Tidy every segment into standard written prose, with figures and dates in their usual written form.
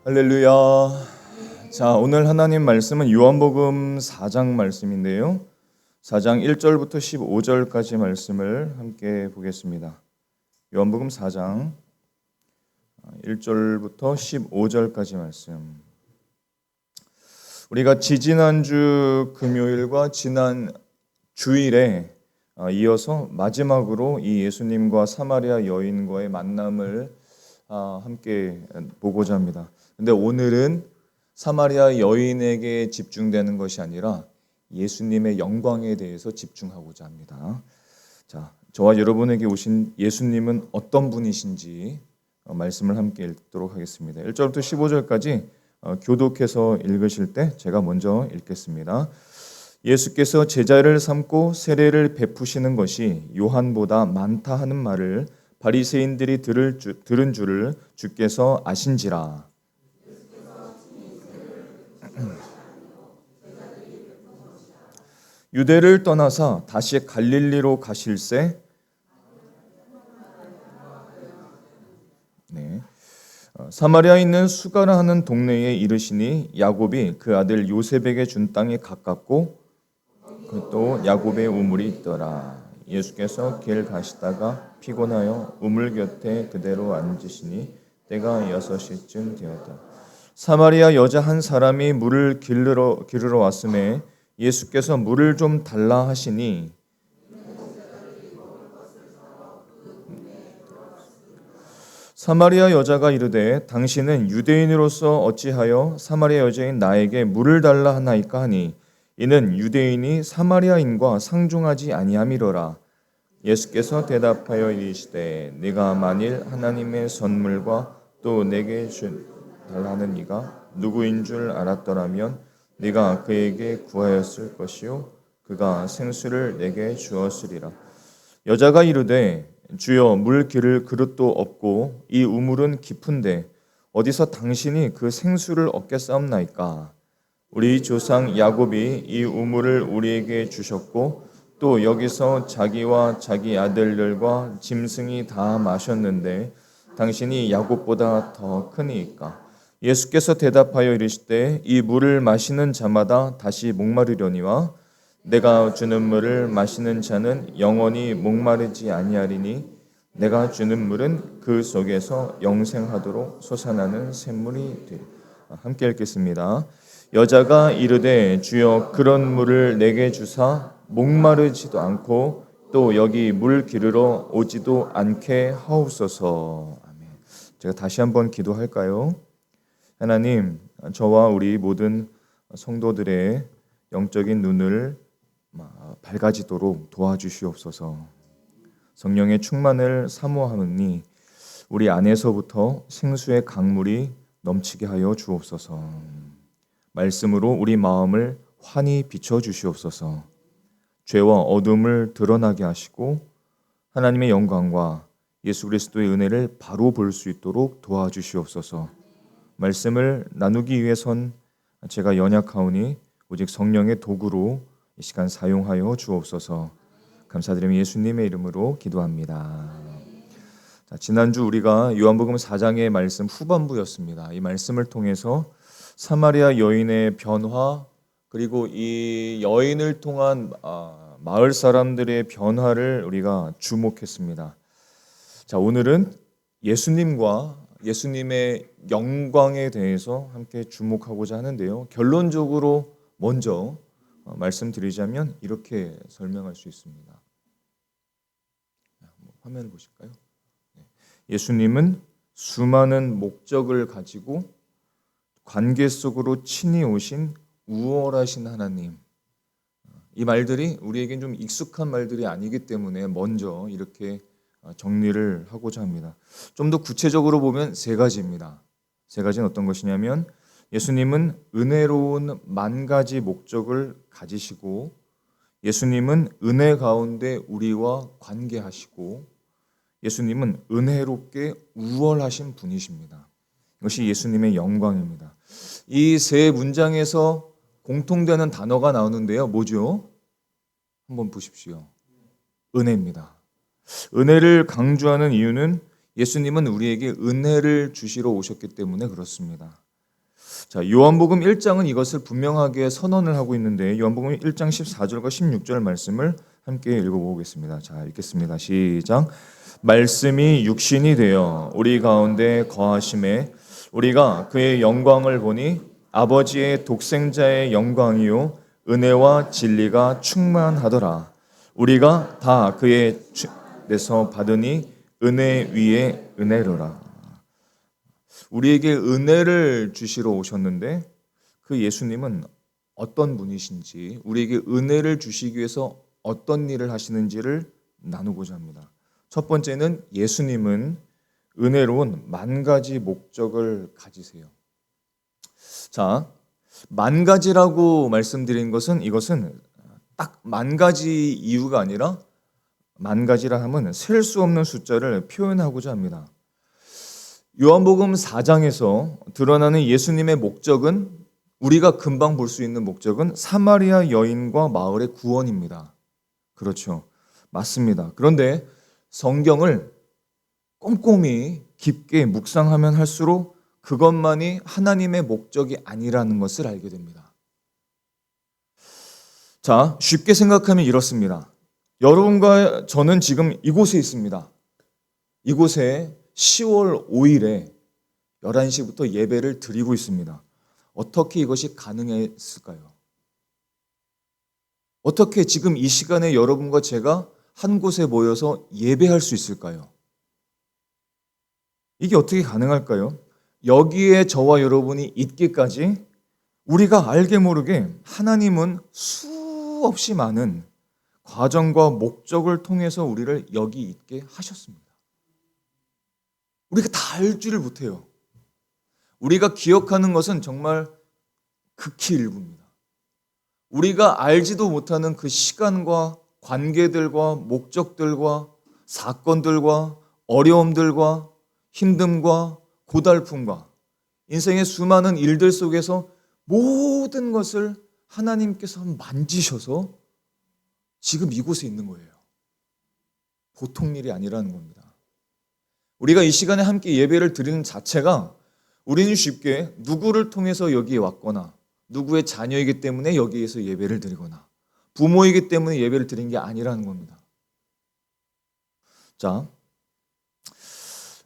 할렐루야. 자, 오늘 하나님 말씀은 요한복음 4장 말씀인데요. 4장 1절부터 15절까지 말씀을 함께 보겠습니다. 요한복음 4장 1절부터 15절까지 말씀. 우리가 지지난주 금요일과 지난 주일에 이어서 마지막으로 이 예수님과 사마리아 여인과의 만남을 함께 보고자 합니다. 근데 오늘은 사마리아 여인에게 집중되는 것이 아니라 예수님의 영광에 대해서 집중하고자 합니다. 자, 저와 여러분에게 오신 예수님은 어떤 분이신지 말씀을 함께 읽도록 하겠습니다. 1절부터 15절까지 교독해서 읽으실 때 제가 먼저 읽겠습니다. 예수께서 제자를 삼고 세례를 베푸시는 것이 요한보다 많다 하는 말을 바리새인들이 들은 줄을 주께서 아신지라. 유대를 떠나사 다시 갈릴리로 가실새 사마리아에 있는 수가라 하는 동네에 이르시니 야곱이 그 아들 요셉에게 준 땅이 가깝고 또 야곱의 우물이 있더라. 예수께서 길 가시다가 피곤하여 우물 곁에 그대로 앉으시니 때가 6시쯤 되었다. 사마리아 여자 한 사람이 물을 기르러 왔음에 예수께서 물을 좀 달라 하시니 사마리아 여자가 이르되 당신은 유대인으로서 어찌하여 사마리아 여자인 나에게 물을 달라 하나이까 하니 이는 유대인이 사마리아인과 상종하지 아니함이로라. 예수께서 대답하여 이르시되 네가 만일 하나님의 선물과 또 내게 달라는 이가 누구인 줄 알았더라면 네가 그에게 구하였을 것이요 그가 생수를 내게 주었으리라. 여자가 이르되 주여 물 기를 그릇도 없고 이 우물은 깊은데 어디서 당신이 그 생수를 얻겠사옵나이까. 우리 조상 야곱이 이 우물을 우리에게 주셨고 또 여기서 자기와 자기 아들들과 짐승이 다 마셨는데 당신이 야곱보다 더 크니이까. 예수께서 대답하여 이르시되 이 물을 마시는 자마다 다시 목마르려니와 내가 주는 물을 마시는 자는 영원히 목마르지 아니하리니 내가 주는 물은 그 속에서 영생하도록 솟아나는 샘물이 되리라. 함께 읽겠습니다. 여자가 이르되 주여 그런 물을 내게 주사 목마르지도 않고 또 여기 물 기르러 오지도 않게 하옵소서. 아멘. 제가 다시 한번 기도할까요? 하나님, 저와 우리 모든 성도들의 영적인 눈을 밝아지도록 도와주시옵소서. 성령의 충만을 사모하니 우리 안에서부터 생수의 강물이 넘치게 하여 주옵소서. 말씀으로 우리 마음을 환히 비춰주시옵소서. 죄와 어둠을 드러나게 하시고 하나님의 영광과 예수 그리스도의 은혜를 바로 볼 수 있도록 도와주시옵소서. 말씀을 나누기 위해선 제가 연약하오니 오직 성령의 도구로 이 시간 사용하여 주옵소서. 감사드리며 예수님의 이름으로 기도합니다. 자, 지난주 우리가 요한복음 4장의 말씀 후반부였습니다. 이 말씀을 통해서 사마리아 여인의 변화 그리고 이 여인을 통한 마을 사람들의 변화를 우리가 주목했습니다. 자, 오늘은 예수님과 예수님의 영광에 대해서 함께 주목하고자 하는데요. 결론적으로 먼저 말씀드리자면 이렇게 설명할 수 있습니다. 화면을 보실까요? 예수님은 수많은 목적을 가지고 관계 속으로 친히 오신 우월하신 하나님. 이 말들이 우리에겐 좀 익숙한 말들이 아니기 때문에 먼저 이렇게 정리를 하고자 합니다. 좀 더 구체적으로 보면 세 가지입니다. 세 가지는 어떤 것이냐면 예수님은 은혜로운 만 가지 목적을 가지시고 예수님은 은혜 가운데 우리와 관계하시고 예수님은 은혜롭게 우월하신 분이십니다. 이것이 예수님의 영광입니다. 이 세 문장에서 공통되는 단어가 나오는데요. 뭐죠? 한번 보십시오. 은혜입니다. 은혜를 강조하는 이유는 예수님은 우리에게 은혜를 주시러 오셨기 때문에 그렇습니다. 자, 요한복음 1장은 이것을 분명하게 선언을 하고 있는데 요한복음 1장 14절과 16절 말씀을 함께 읽어보겠습니다. 자, 읽겠습니다. 시작. 말씀이 육신이 되어 우리 가운데 거하심에 우리가 그의 영광을 보니 아버지의 독생자의 영광이요 은혜와 진리가 충만하더라. 우리가 다 그의 데서 받으니 은혜 위에 은혜로라. 우리에게 은혜를 주시러 오셨는데 그 예수님은 어떤 분이신지, 우리에게 은혜를 주시기 위해서 어떤 일을 하시는지를 나누고자 합니다. 첫 번째는 예수님은 은혜로운 만 가지 목적을 가지세요. 자, 만 가지라고 말씀드린 것은 이것은 딱 만 가지 이유가 아니라 만 가지라 하면 셀 수 없는 숫자를 표현하고자 합니다. 요한복음 4장에서 드러나는 예수님의 목적은 우리가 금방 볼 수 있는 목적은 사마리아 여인과 마을의 구원입니다. 그렇죠. 맞습니다. 그런데 성경을 꼼꼼히 깊게 묵상하면 할수록 그것만이 하나님의 목적이 아니라는 것을 알게 됩니다. 자, 쉽게 생각하면 이렇습니다. 여러분과 저는 지금 이곳에 있습니다. 이곳에 10월 5일에 11시부터 예배를 드리고 있습니다. 어떻게 이것이 가능했을까요? 어떻게 지금 이 시간에 여러분과 제가 한 곳에 모여서 예배할 수 있을까요? 이게 어떻게 가능할까요? 여기에 저와 여러분이 있기까지 우리가 알게 모르게 하나님은 수없이 많은 과정과 목적을 통해서 우리를 여기 있게 하셨습니다. 우리가 다 알 줄을 못해요. 우리가 기억하는 것은 정말 극히 일부입니다. 우리가 알지도 못하는 그 시간과 관계들과 목적들과 사건들과 어려움들과 힘듦과 고달픔과 인생의 수많은 일들 속에서 모든 것을 하나님께서 만지셔서 지금 이곳에 있는 거예요. 보통 일이 아니라는 겁니다. 우리가 이 시간에 함께 예배를 드리는 자체가 우리는 쉽게 누구를 통해서 여기에 왔거나 누구의 자녀이기 때문에 여기에서 예배를 드리거나 부모이기 때문에 예배를 드린 게 아니라는 겁니다. 자,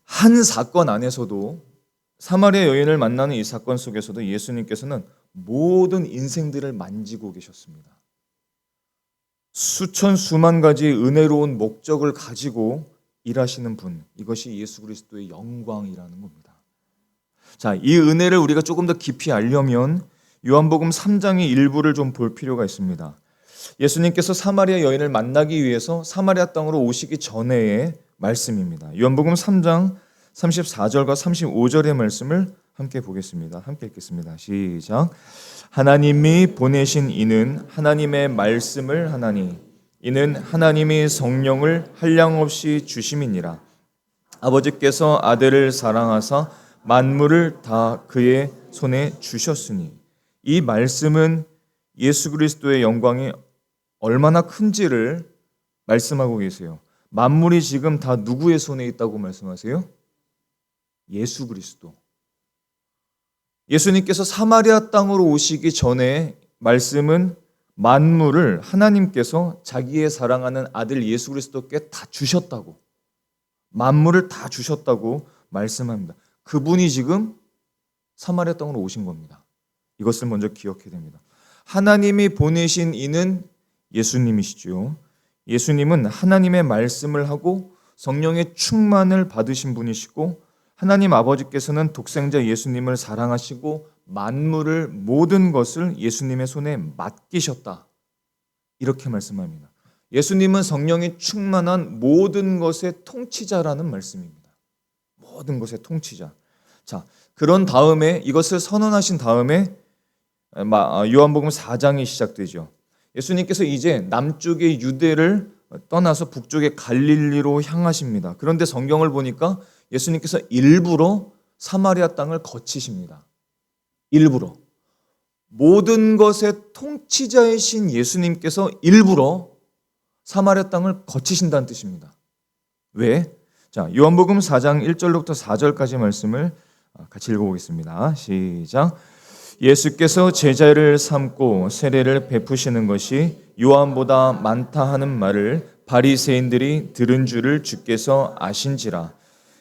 한 사건 안에서도 사마리아 여인을 만나는 이 사건 속에서도 예수님께서는 모든 인생들을 만지고 계셨습니다. 수천 수만 가지 은혜로운 목적을 가지고 일하시는 분, 이것이 예수 그리스도의 영광이라는 겁니다. 자, 이 은혜를 우리가 조금 더 깊이 알려면 요한복음 3장의 일부를 좀 볼 필요가 있습니다. 예수님께서 사마리아 여인을 만나기 위해서 사마리아 땅으로 오시기 전에의 말씀입니다. 요한복음 3장 34절과 35절의 말씀을 함께 보겠습니다. 함께 읽겠습니다. 시작. 하나님이 보내신 이는 하나님의 말씀을 하나니 이는 하나님이 성령을 한량없이 주심이니라. 아버지께서 아들을 사랑하사 만물을 다 그의 손에 주셨으니 이 말씀은 예수 그리스도의 영광이 얼마나 큰지를 말씀하고 계세요. 만물이 지금 다 누구의 손에 있다고 말씀하세요? 예수 그리스도. 예수님께서 사마리아 땅으로 오시기 전에 말씀은 만물을 하나님께서 자기의 사랑하는 아들 예수 그리스도께 다 주셨다고, 만물을 다 주셨다고 말씀합니다. 그분이 지금 사마리아 땅으로 오신 겁니다. 이것을 먼저 기억해야 됩니다. 하나님이 보내신 이는 예수님이시죠. 예수님은 하나님의 말씀을 하고 성령의 충만을 받으신 분이시고 하나님 아버지께서는 독생자 예수님을 사랑하시고 만물을 모든 것을 예수님의 손에 맡기셨다. 이렇게 말씀합니다. 예수님은 성령이 충만한 모든 것의 통치자라는 말씀입니다. 모든 것의 통치자. 자, 그런 다음에 이것을 선언하신 다음에 요한복음 4장이 시작되죠. 예수님께서 이제 남쪽의 유대를 떠나서 북쪽의 갈릴리로 향하십니다. 그런데 성경을 보니까 예수님께서 일부러 사마리아 땅을 거치십니다. 일부러. 모든 것의 통치자이신 예수님께서 일부러 사마리아 땅을 거치신다는 뜻입니다. 왜? 자, 요한복음 4장 1절로부터 4절까지 말씀을 같이 읽어보겠습니다. 시작. 예수께서 제자를 삼고 세례를 베푸시는 것이 요한보다 많다 하는 말을 바리새인들이 들은 줄을 주께서 아신지라.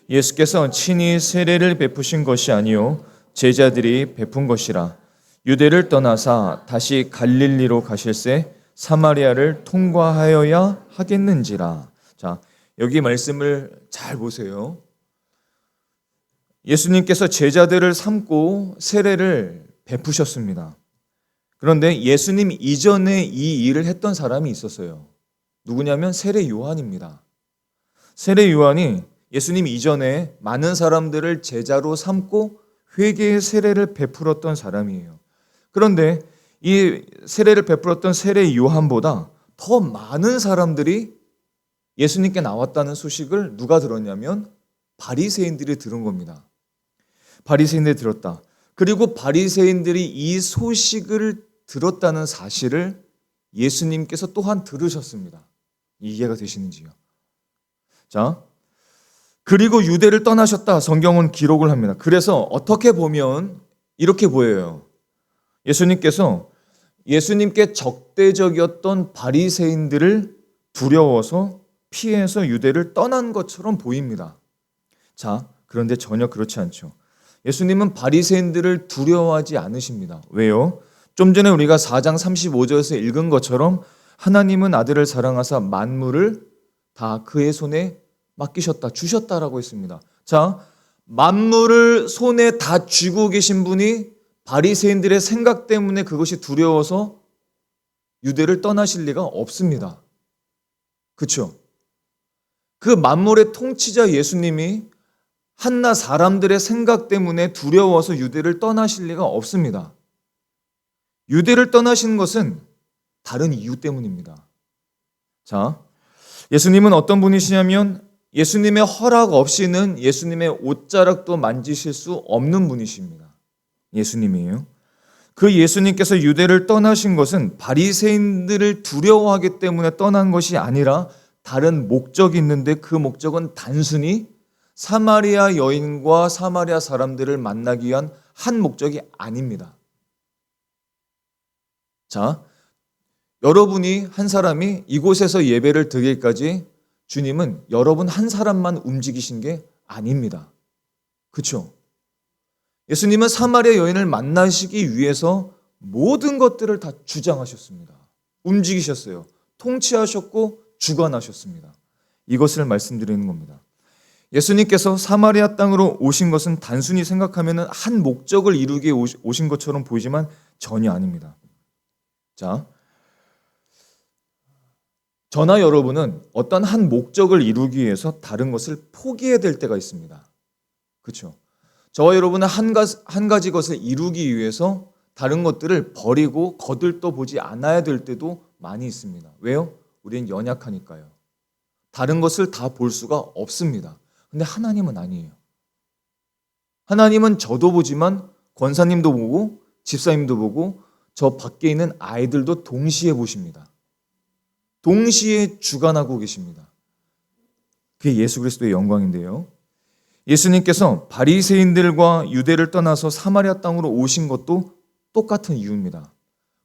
예수께서 친히 세례를 베푸신 것이 아니요 제자들이 베푼 것이라. 유대를 떠나사 다시 갈릴리로 가실새 사마리아를 통과하여야 하겠는지라. 자, 여기 말씀을 잘 보세요. 예수님께서 제자들을 삼고 세례를 베푸셨습니다. 그런데 예수님 이전에 이 일을 했던 사람이 있었어요. 누구냐면 세례 요한입니다. 세례 요한이 예수님 이전에 많은 사람들을 제자로 삼고 회개의 세례를 베풀었던 사람이에요. 그런데 이 세례를 베풀었던 세례 요한보다 더 많은 사람들이 예수님께 나왔다는 소식을 누가 들었냐면 바리새인들이 들은 겁니다. 바리새인들이 들었다. 그리고 바리새인들이 이 소식을 들었다는 사실을 예수님께서 또한 들으셨습니다. 이해가 되시는지요? 자, 그리고 유대를 떠나셨다. 성경은 기록을 합니다. 그래서 어떻게 보면 이렇게 보여요. 예수님께 적대적이었던 바리새인들을 두려워서 피해서 유대를 떠난 것처럼 보입니다. 자, 그런데 전혀 그렇지 않죠. 예수님은 바리새인들을 두려워하지 않으십니다. 왜요? 좀 전에 우리가 4장 35절에서 읽은 것처럼 하나님은 아들을 사랑하사 만물을 다 그의 손에 맡기셨다, 주셨다라고 했습니다. 자, 만물을 손에 다 쥐고 계신 분이 바리새인들의 생각 때문에 그것이 두려워서 유대를 떠나실 리가 없습니다. 그렇죠? 그 만물의 통치자 예수님이 한낱 사람들의 생각 때문에 두려워서 유대를 떠나실 리가 없습니다. 유대를 떠나신 것은 다른 이유 때문입니다. 자, 예수님은 어떤 분이시냐면 예수님의 허락 없이는 예수님의 옷자락도 만지실 수 없는 분이십니다. 예수님이에요. 그 예수님께서 유대를 떠나신 것은 바리새인들을 두려워하기 때문에 떠난 것이 아니라 다른 목적이 있는데 그 목적은 단순히 사마리아 여인과 사마리아 사람들을 만나기 위한 한 목적이 아닙니다. 자, 여러분이 한 사람이 이곳에서 예배를 드리기까지 주님은 여러분 한 사람만 움직이신 게 아닙니다. 그렇죠? 예수님은 사마리아 여인을 만나시기 위해서 모든 것들을 다 주장하셨습니다. 움직이셨어요. 통치하셨고 주관하셨습니다. 이것을 말씀드리는 겁니다. 예수님께서 사마리아 땅으로 오신 것은 단순히 생각하면 한 목적을 이루기 위해 오신 것처럼 보이지만 전혀 아닙니다. 자, 저나 여러분은 어떤 한 목적을 이루기 위해서 다른 것을 포기해야 될 때가 있습니다. 그렇죠? 저와 여러분은 한 가지 것을 이루기 위해서 다른 것들을 버리고 거들떠 보지 않아야 될 때도 많이 있습니다. 왜요? 우리는 연약하니까요. 다른 것을 다 볼 수가 없습니다. 근데 하나님은 아니에요. 하나님은 저도 보지만 권사님도 보고 집사님도 보고 저 밖에 있는 아이들도 동시에 보십니다. 동시에 주관하고 계십니다. 그게 예수 그리스도의 영광인데요. 예수님께서 바리새인들과 유대를 떠나서 사마리아 땅으로 오신 것도 똑같은 이유입니다.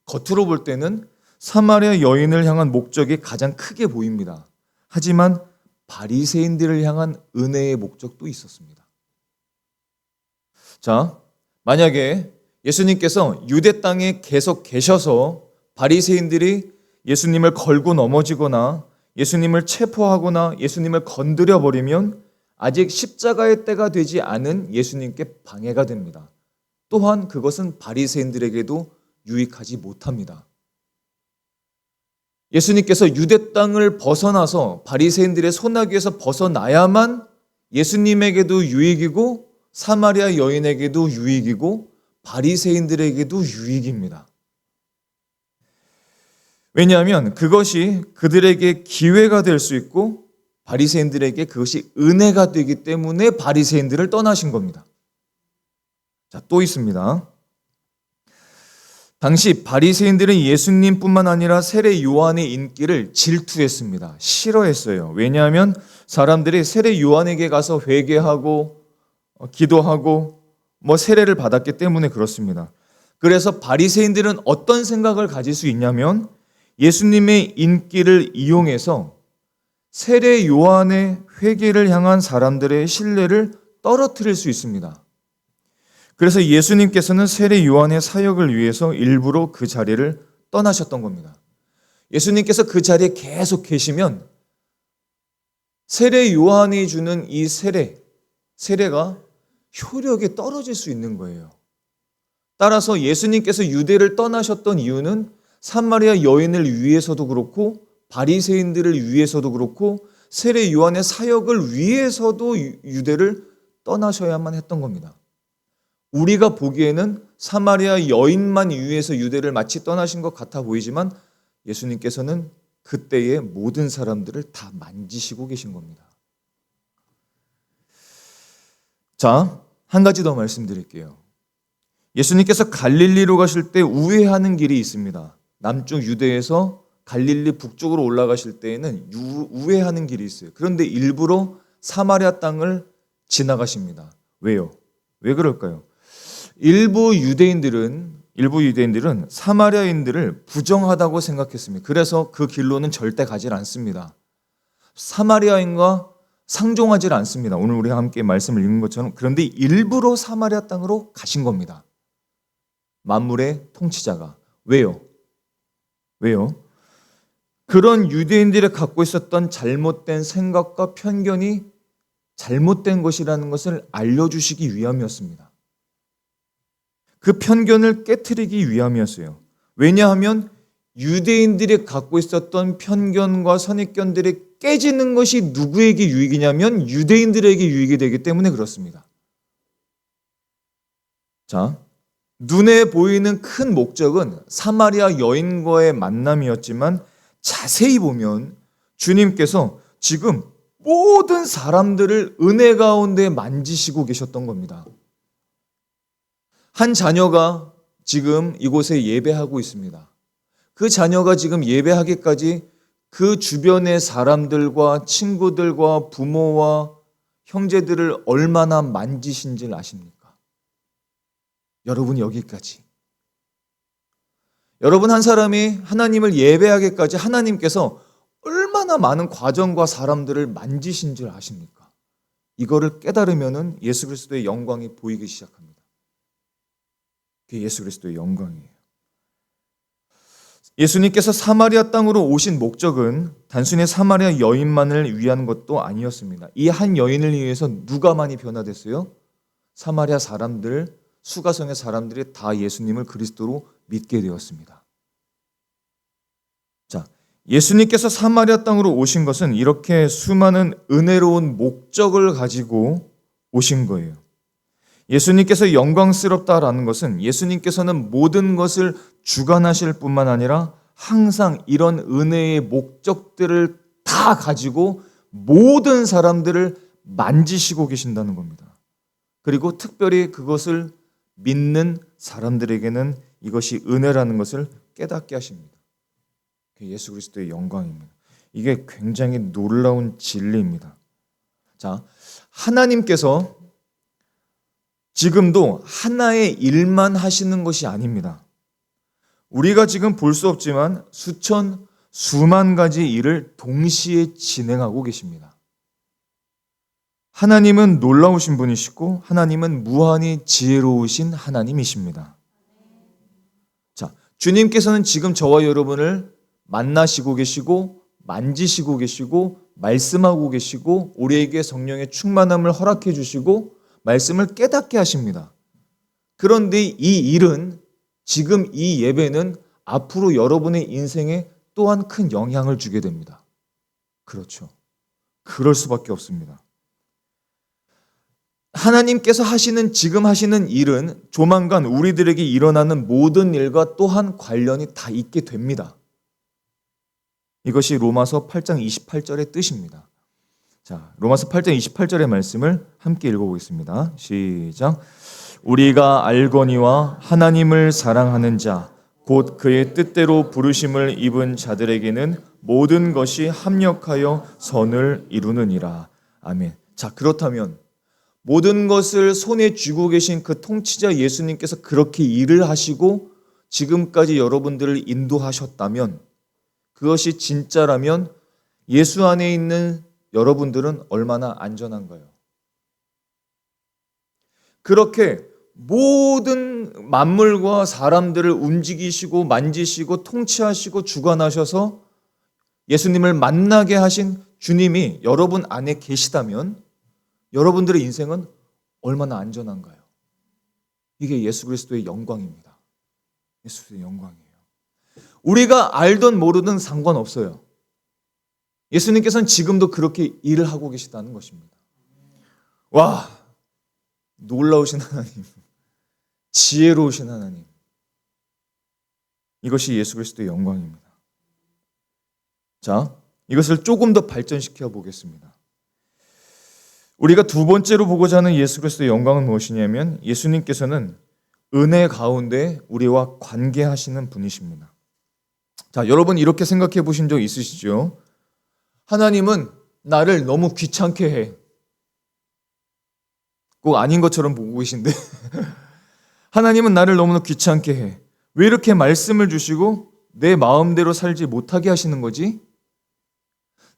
겉으로 볼 때는 사마리아 여인을 향한 목적이 가장 크게 보입니다. 하지만 바리새인들을 향한 은혜의 목적도 있었습니다. 자, 만약에 예수님께서 유대 땅에 계속 계셔서 바리새인들이 예수님을 걸고 넘어지거나 예수님을 체포하거나 예수님을 건드려 버리면 아직 십자가의 때가 되지 않은 예수님께 방해가 됩니다. 또한 그것은 바리새인들에게도 유익하지 못합니다. 예수님께서 유대 땅을 벗어나서 바리새인들의 손아귀에서 벗어나야만 예수님에게도 유익이고 사마리아 여인에게도 유익이고 바리새인들에게도 유익입니다. 왜냐하면 그것이 그들에게 기회가 될 수 있고 바리새인들에게 그것이 은혜가 되기 때문에 바리새인들을 떠나신 겁니다. 자, 또 있습니다. 당시 바리새인들은 예수님뿐만 아니라 세례 요한의 인기를 질투했습니다. 싫어했어요. 왜냐하면 사람들이 세례 요한에게 가서 회개하고 기도하고 세례를 받았기 때문에 그렇습니다. 그래서 바리새인들은 어떤 생각을 가질 수 있냐면 예수님의 인기를 이용해서 세례 요한의 회개를 향한 사람들의 신뢰를 떨어뜨릴 수 있습니다. 그래서 예수님께서는 세례 요한의 사역을 위해서 일부러 그 자리를 떠나셨던 겁니다. 예수님께서 그 자리에 계속 계시면 세례 요한이 주는 이 세례가 효력이 떨어질 수 있는 거예요. 따라서 예수님께서 유대를 떠나셨던 이유는 사마리아 여인을 위해서도 그렇고 바리새인들을 위해서도 그렇고 세례 요한의 사역을 위해서도 유대를 떠나셔야만 했던 겁니다. 우리가 보기에는 사마리아 여인만 위해서 유대를 마치 떠나신 것 같아 보이지만 예수님께서는 그때의 모든 사람들을 다 만지시고 계신 겁니다. 자, 한 가지 더 말씀드릴게요. 예수님께서 갈릴리로 가실 때 우회하는 길이 있습니다. 남쪽 유대에서 갈릴리 북쪽으로 올라가실 때에는 우회하는 길이 있어요. 그런데 일부러 사마리아 땅을 지나가십니다. 왜요? 왜 그럴까요? 일부 유대인들은 사마리아인들을 부정하다고 생각했습니다. 그래서 그 길로는 절대 가지 않습니다. 사마리아인과 상종하지 않습니다. 오늘 우리가 함께 말씀을 읽는 것처럼. 그런데 일부러 사마리아 땅으로 가신 겁니다. 만물의 통치자가. 왜요? 그런 유대인들이 갖고 있었던 잘못된 생각과 편견이 잘못된 것이라는 것을 알려주시기 위함이었습니다. 그 편견을 깨트리기 위함이었어요. 왜냐하면 유대인들이 갖고 있었던 편견과 선입견들이 깨지는 것이 누구에게 유익이냐면 유대인들에게 유익이 되기 때문에 그렇습니다. 자, 눈에 보이는 큰 목적은 사마리아 여인과의 만남이었지만 자세히 보면 주님께서 지금 모든 사람들을 은혜 가운데 만지시고 계셨던 겁니다. 한 자녀가 지금 이곳에 예배하고 있습니다. 그 자녀가 지금 예배하기까지 그 주변의 사람들과 친구들과 부모와 형제들을 얼마나 만지신 줄 아십니까? 여러분 여기까지. 여러분 한 사람이 하나님을 예배하기까지 하나님께서 얼마나 많은 과정과 사람들을 만지신 줄 아십니까? 이거를 깨달으면은 예수 그리스도의 영광이 보이기 시작합니다. 그게 예수 그리스도의 영광이에요. 예수님께서 사마리아 땅으로 오신 목적은 단순히 사마리아 여인만을 위한 것도 아니었습니다. 이 한 여인을 위해서 누가 많이 변화됐어요? 사마리아 사람들, 수가성의 사람들이 다 예수님을 그리스도로 믿게 되었습니다. 자, 예수님께서 사마리아 땅으로 오신 것은 이렇게 수많은 은혜로운 목적을 가지고 오신 거예요. 예수님께서 영광스럽다라는 것은 예수님께서는 모든 것을 주관하실 뿐만 아니라 항상 이런 은혜의 목적들을 다 가지고 모든 사람들을 만지시고 계신다는 겁니다. 그리고 특별히 그것을 믿는 사람들에게는 이것이 은혜라는 것을 깨닫게 하십니다. 그게 예수 그리스도의 영광입니다. 이게 굉장히 놀라운 진리입니다. 자, 하나님께서 지금도 하나의 일만 하시는 것이 아닙니다. 우리가 지금 볼 수 없지만 수만 가지 일을 동시에 진행하고 계십니다. 하나님은 놀라우신 분이시고 하나님은 무한히 지혜로우신 하나님이십니다. 자, 주님께서는 지금 저와 여러분을 만나시고 계시고 만지시고 계시고 말씀하고 계시고 우리에게 성령의 충만함을 허락해 주시고 말씀을 깨닫게 하십니다. 그런데 이 일은 지금 이 예배는 앞으로 여러분의 인생에 또한 큰 영향을 주게 됩니다. 그렇죠. 그럴 수밖에 없습니다. 하나님께서 지금 하시는 일은 조만간 우리들에게 일어나는 모든 일과 또한 관련이 다 있게 됩니다. 이것이 로마서 8장 28절의 뜻입니다. 자, 로마서 8장 28절의 말씀을 함께 읽어보겠습니다. 시작. 우리가 알거니와 하나님을 사랑하는 자, 곧 그의 뜻대로 부르심을 입은 자들에게는 모든 것이 합력하여 선을 이루느니라. 아멘. 자, 그렇다면 모든 것을 손에 쥐고 계신 그 통치자 예수님께서 그렇게 일을 하시고 지금까지 여러분들을 인도하셨다면, 그것이 진짜라면 예수 안에 있는 여러분들은 얼마나 안전한가요? 그렇게 모든 만물과 사람들을 움직이시고 만지시고 통치하시고 주관하셔서 예수님을 만나게 하신 주님이 여러분 안에 계시다면 여러분들의 인생은 얼마나 안전한가요? 이게 예수 그리스도의 영광입니다. 예수 그리스도의 영광이에요. 우리가 알든 모르든 상관없어요. 예수님께서는 지금도 그렇게 일을 하고 계시다는 것입니다. 와, 놀라우신 하나님, 지혜로우신 하나님. 이것이 예수 그리스도의 영광입니다. 자, 이것을 조금 더 발전시켜 보겠습니다. 우리가 두 번째로 보고자 하는 예수 그리스도의 영광은 무엇이냐면 예수님께서는 은혜 가운데 우리와 관계하시는 분이십니다. 자, 여러분 이렇게 생각해 보신 적 있으시죠? 하나님은 나를 너무 귀찮게 해. 꼭 아닌 것처럼 보고 계신데 하나님은 나를 너무나 귀찮게 해. 왜 이렇게 말씀을 주시고 내 마음대로 살지 못하게 하시는 거지?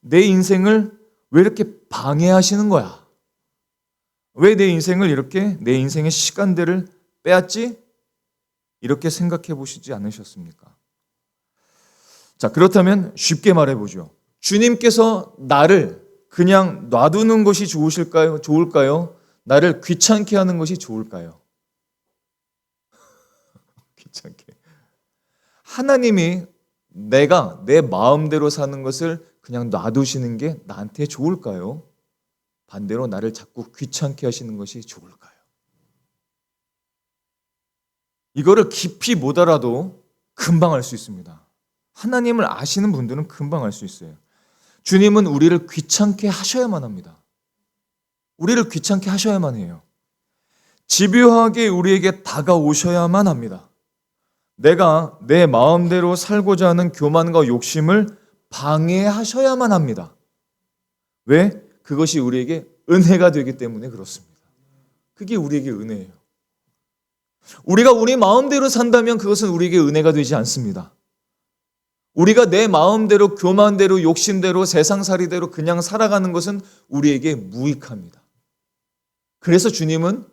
내 인생을 왜 이렇게 방해하시는 거야? 왜 내 인생을 이렇게 내 인생의 시간들을 빼앗지? 이렇게 생각해 보시지 않으셨습니까? 자, 그렇다면 쉽게 말해보죠. 주님께서 나를 그냥 놔두는 것이 좋을까요? 나를 귀찮게 하는 것이 좋을까요? 귀찮게. 하나님이 내가 내 마음대로 사는 것을 그냥 놔두시는 게 나한테 좋을까요? 반대로 나를 자꾸 귀찮게 하시는 것이 좋을까요? 이거를 깊이 못 알아도 금방 알 수 있습니다. 하나님을 아시는 분들은 금방 알 수 있어요. 주님은 우리를 귀찮게 하셔야만 합니다. 우리를 귀찮게 하셔야만 해요. 집요하게 우리에게 다가오셔야만 합니다. 내가 내 마음대로 살고자 하는 교만과 욕심을 방해하셔야만 합니다. 왜? 그것이 우리에게 은혜가 되기 때문에 그렇습니다. 그게 우리에게 은혜예요. 우리가 우리 마음대로 산다면 그것은 우리에게 은혜가 되지 않습니다. 우리가 내 마음대로 교만대로 욕심대로 세상살이대로 그냥 살아가는 것은 우리에게 무익합니다. 그래서 주님은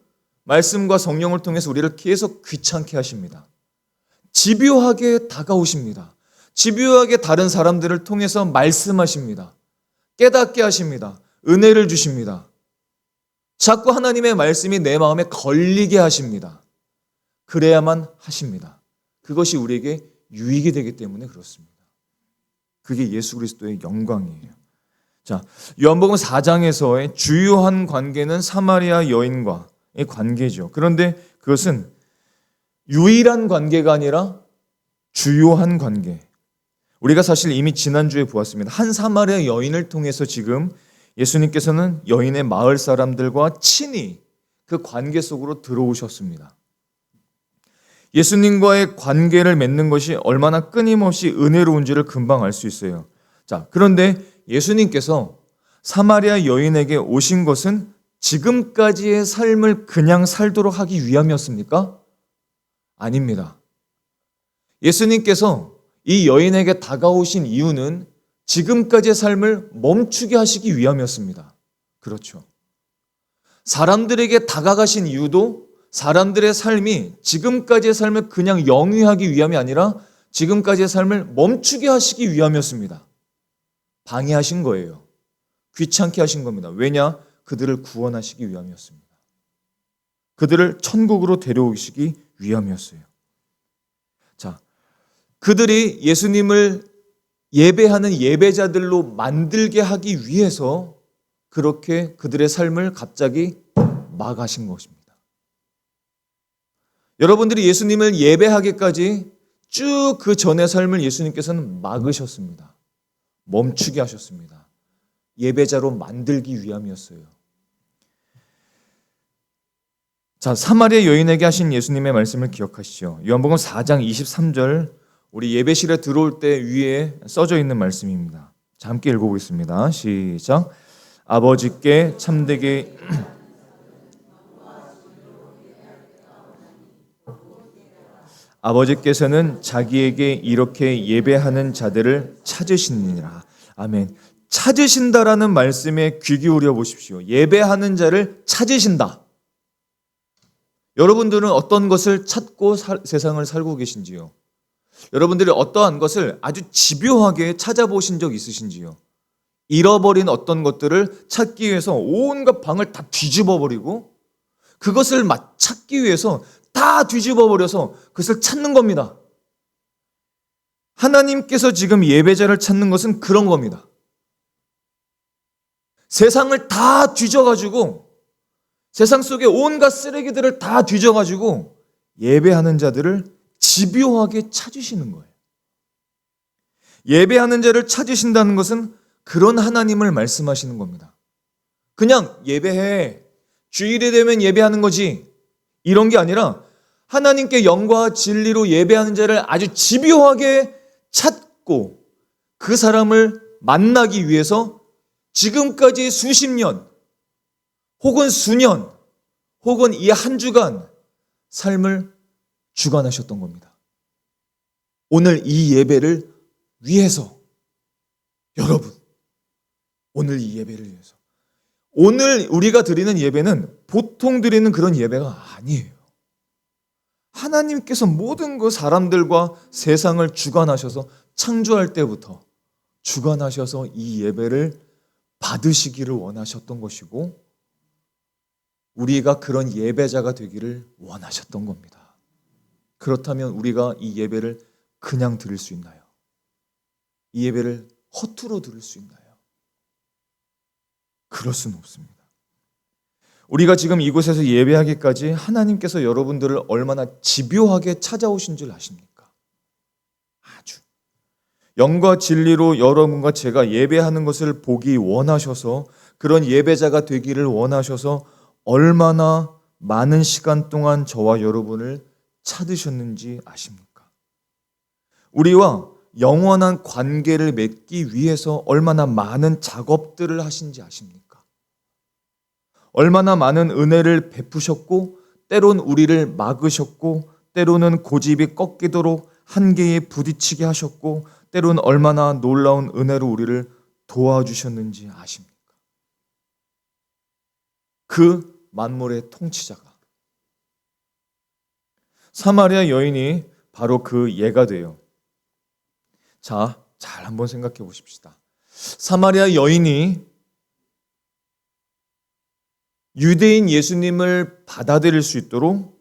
말씀과 성령을 통해서 우리를 계속 귀찮게 하십니다. 집요하게 다가오십니다. 집요하게 다른 사람들을 통해서 말씀하십니다. 깨닫게 하십니다. 은혜를 주십니다. 자꾸 하나님의 말씀이 내 마음에 걸리게 하십니다. 그래야만 하십니다. 그것이 우리에게 유익이 되기 때문에 그렇습니다. 그게 예수 그리스도의 영광이에요. 자, 요한복음 4장에서의 주요한 관계는 사마리아 여인과의 관계죠. 그런데 그것은 유일한 관계가 아니라 주요한 관계. 우리가 사실 이미 지난주에 보았습니다. 한 사마리아 여인을 통해서 지금 예수님께서는 여인의 마을 사람들과 친히 그 관계 속으로 들어오셨습니다. 예수님과의 관계를 맺는 것이 얼마나 끊임없이 은혜로운지를 금방 알 수 있어요. 자, 그런데 예수님께서 사마리아 여인에게 오신 것은 지금까지의 삶을 그냥 살도록 하기 위함이었습니까? 아닙니다. 예수님께서 이 여인에게 다가오신 이유는 지금까지의 삶을 멈추게 하시기 위함이었습니다. 그렇죠. 사람들에게 다가가신 이유도 사람들의 삶이 지금까지의 삶을 그냥 영위하기 위함이 아니라 지금까지의 삶을 멈추게 하시기 위함이었습니다. 방해하신 거예요. 귀찮게 하신 겁니다. 왜냐? 그들을 구원하시기 위함이었습니다. 그들을 천국으로 데려오시기 위함이었어요. 자, 그들이 예수님을 예배하는 예배자들로 만들게 하기 위해서 그렇게 그들의 삶을 갑자기 막으신 것입니다. 여러분들이 예수님을 예배하기까지 쭉 그 전의 삶을 예수님께서는 막으셨습니다. 멈추게 하셨습니다. 예배자로 만들기 위함이었어요. 자, 사마리아 여인에게 하신 예수님의 말씀을 기억하시죠. 요한복음 4장 23절 우리 예배실에 들어올 때 위에 써져 있는 말씀입니다. 자, 함께 읽어보겠습니다. 시작. 아버지께 참되게 아버지께서는 자기에게 이렇게 예배하는 자들을 찾으시니라. 아멘. 찾으신다라는 말씀에 귀 기울여 보십시오. 예배하는 자를 찾으신다. 여러분들은 어떤 것을 찾고 세상을 살고 계신지요? 여러분들이 어떠한 것을 아주 집요하게 찾아보신 적 있으신지요? 잃어버린 어떤 것들을 찾기 위해서 온갖 방을 다 뒤집어 버리고 그것을 찾기 위해서 다 뒤집어 버려서 그것을 찾는 겁니다. 하나님께서 지금 예배자를 찾는 것은 그런 겁니다. 세상을 다 뒤져가지고 세상 속에 온갖 쓰레기들을 다 뒤져가지고 예배하는 자들을 집요하게 찾으시는 거예요. 예배하는 자를 찾으신다는 것은 그런 하나님을 말씀하시는 겁니다. 그냥 예배해. 주일이 되면 예배하는 거지. 이런 게 아니라 하나님께 영과 진리로 예배하는 자를 아주 집요하게 찾고 그 사람을 만나기 위해서 지금까지 수십 년 혹은 수년 혹은 이 한 주간 삶을 주관하셨던 겁니다. 오늘 이 예배를 위해서 여러분, 오늘 이 예배를 위해서 오늘 우리가 드리는 예배는 보통 드리는 그런 예배가 아니에요. 하나님께서 모든 그 사람들과 세상을 주관하셔서 창조할 때부터 주관하셔서 이 예배를 받으시기를 원하셨던 것이고 우리가 그런 예배자가 되기를 원하셨던 겁니다. 그렇다면 우리가 이 예배를 그냥 드릴 수 있나요? 이 예배를 허투루 드릴 수 있나요? 그럴 수는 없습니다. 우리가 지금 이곳에서 예배하기까지 하나님께서 여러분들을 얼마나 집요하게 찾아오신 줄 아십니까? 아주 영과 진리로 여러분과 제가 예배하는 것을 보기 원하셔서 그런 예배자가 되기를 원하셔서 얼마나 많은 시간 동안 저와 여러분을 찾으셨는지 아십니까? 우리와 영원한 관계를 맺기 위해서 얼마나 많은 작업들을 하신지 아십니까? 얼마나 많은 은혜를 베푸셨고 때론 우리를 막으셨고 때로는 고집이 꺾이도록 한계에 부딪히게 하셨고 때론 얼마나 놀라운 은혜로 우리를 도와주셨는지 아십니까? 그 만물의 통치자가 사마리아 여인이 바로 그 예가 돼요. 자, 잘 한번 생각해 보십시다. 사마리아 여인이 유대인 예수님을 받아들일 수 있도록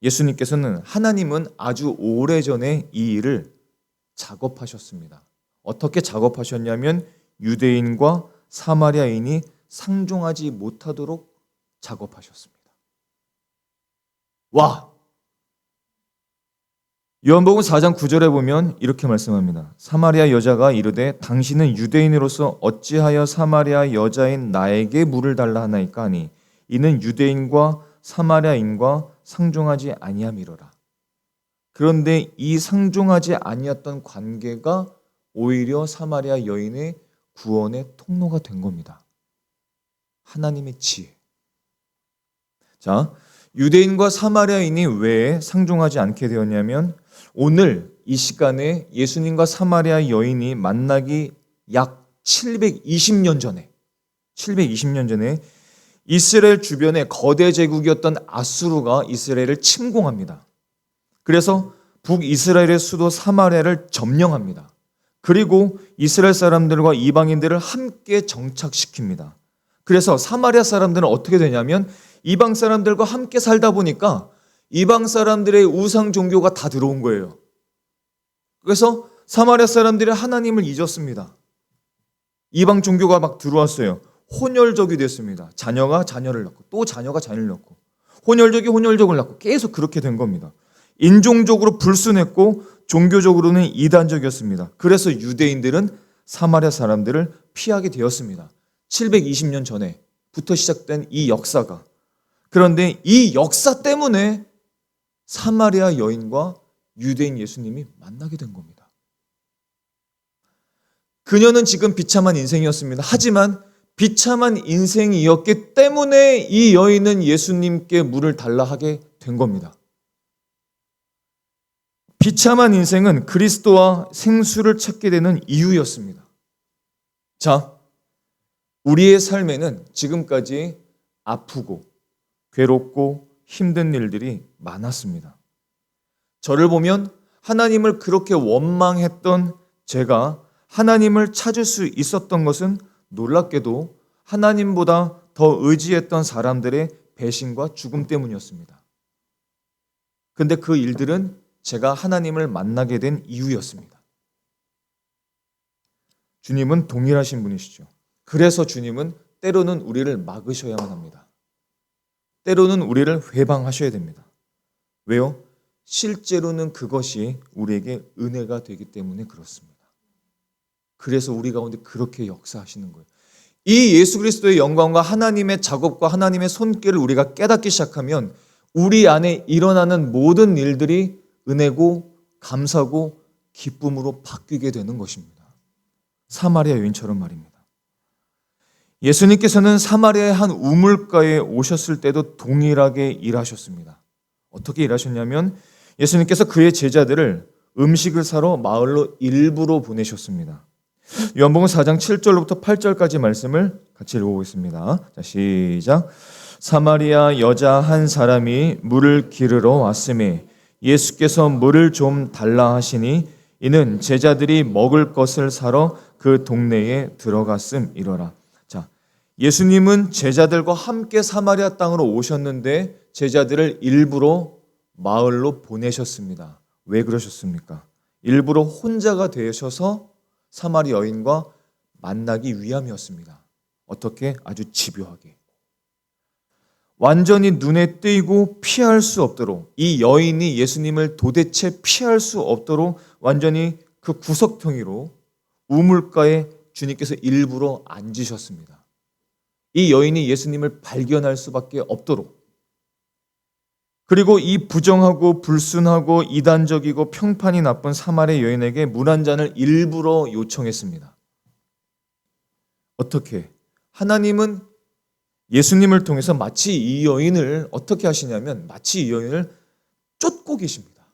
예수님께서는 하나님은 아주 오래전에 이 일을 작업하셨습니다. 어떻게 작업하셨냐면 유대인과 사마리아인이 상종하지 못하도록 작업하셨습니다. 와! 요한복음 4장 9절에 보면 이렇게 말씀합니다. 사마리아 여자가 이르되 당신은 유대인으로서 어찌하여 사마리아 여자인 나에게 물을 달라 하나이까 하니 이는 유대인과 사마리아인과 상종하지 아니함이로라. 그런데 이 상종하지 아니었던 관계가 오히려 사마리아 여인의 구원의 통로가 된 겁니다. 하나님의 지혜. 자, 유대인과 사마리아인이 왜 상종하지 않게 되었냐면 오늘 이 시간에 예수님과 사마리아 여인이 만나기 약 720년 전에 이스라엘 주변의 거대 제국이었던 아수르가 이스라엘을 침공합니다. 그래서 북이스라엘의 수도 사마리아를 점령합니다. 그리고 이스라엘 사람들과 이방인들을 함께 정착시킵니다. 그래서 사마리아 사람들은 어떻게 되냐면 이방 사람들과 함께 살다 보니까 이방 사람들의 우상 종교가 다 들어온 거예요. 그래서 사마리아 사람들이 하나님을 잊었습니다. 이방 종교가 막 들어왔어요. 혼혈족이 됐습니다. 자녀가 자녀를 낳고 또 자녀가 자녀를 낳고 혼혈족이 혼혈족을 낳고 계속 그렇게 된 겁니다. 인종적으로 불순했고 종교적으로는 이단적이었습니다. 그래서 유대인들은 사마리아 사람들을 피하게 되었습니다. 720년 전에부터 시작된 이 역사가. 그런데 이 역사 때문에 사마리아 여인과 유대인 예수님이 만나게 된 겁니다. 그녀는 지금 비참한 인생이었습니다. 하지만 비참한 인생이었기 때문에 이 여인은 예수님께 물을 달라 하게 된 겁니다. 비참한 인생은 그리스도와 생수를 찾게 되는 이유였습니다. 자, 우리의 삶에는 지금까지 아프고 괴롭고 힘든 일들이 많았습니다. 저를 보면 하나님을 그렇게 원망했던 제가 하나님을 찾을 수 있었던 것은 놀랍게도 하나님보다 더 의지했던 사람들의 배신과 죽음 때문이었습니다. 근데 그 일들은 제가 하나님을 만나게 된 이유였습니다. 주님은 동일하신 분이시죠. 그래서 주님은 때로는 우리를 막으셔야만 합니다. 때로는 우리를 회방하셔야 됩니다. 왜요? 실제로는 그것이 우리에게 은혜가 되기 때문에 그렇습니다. 그래서 우리 가운데 그렇게 역사하시는 거예요. 이 예수 그리스도의 영광과 하나님의 작업과 하나님의 손길을 우리가 깨닫기 시작하면 우리 안에 일어나는 모든 일들이 은혜고 감사고 기쁨으로 바뀌게 되는 것입니다. 사마리아 여인처럼 말입니다. 예수님께서는 사마리아의 한 우물가에 오셨을 때도 동일하게 일하셨습니다. 어떻게 일하셨냐면 예수님께서 그의 제자들을 음식을 사러 마을로 일부러 보내셨습니다. 요한복음 4장 7절부터 8절까지 말씀을 같이 읽어보겠습니다. 자, 시작. 사마리아 여자 한 사람이 물을 기르러 왔음에 예수께서 물을 좀 달라 하시니 이는 제자들이 먹을 것을 사러 그 동네에 들어갔음이로라. 자, 예수님은 제자들과 함께 사마리아 땅으로 오셨는데 제자들을 일부러 마을로 보내셨습니다. 왜 그러셨습니까? 일부러 혼자가 되셔서 사마리아 여인과 만나기 위함이었습니다. 어떻게? 아주 집요하게. 완전히 눈에 띄고 피할 수 없도록 이 여인이 예수님을 도대체 피할 수 없도록 완전히 그 구석텅이로 우물가에 주님께서 일부러 앉으셨습니다. 이 여인이 예수님을 발견할 수밖에 없도록. 그리고 이 부정하고 불순하고 이단적이고 평판이 나쁜 사마리아 여인에게 물 한 잔을 일부러 요청했습니다. 어떻게? 하나님은 예수님을 통해서 마치 이 여인을 어떻게 하시냐면 마치 이 여인을 쫓고 계십니다.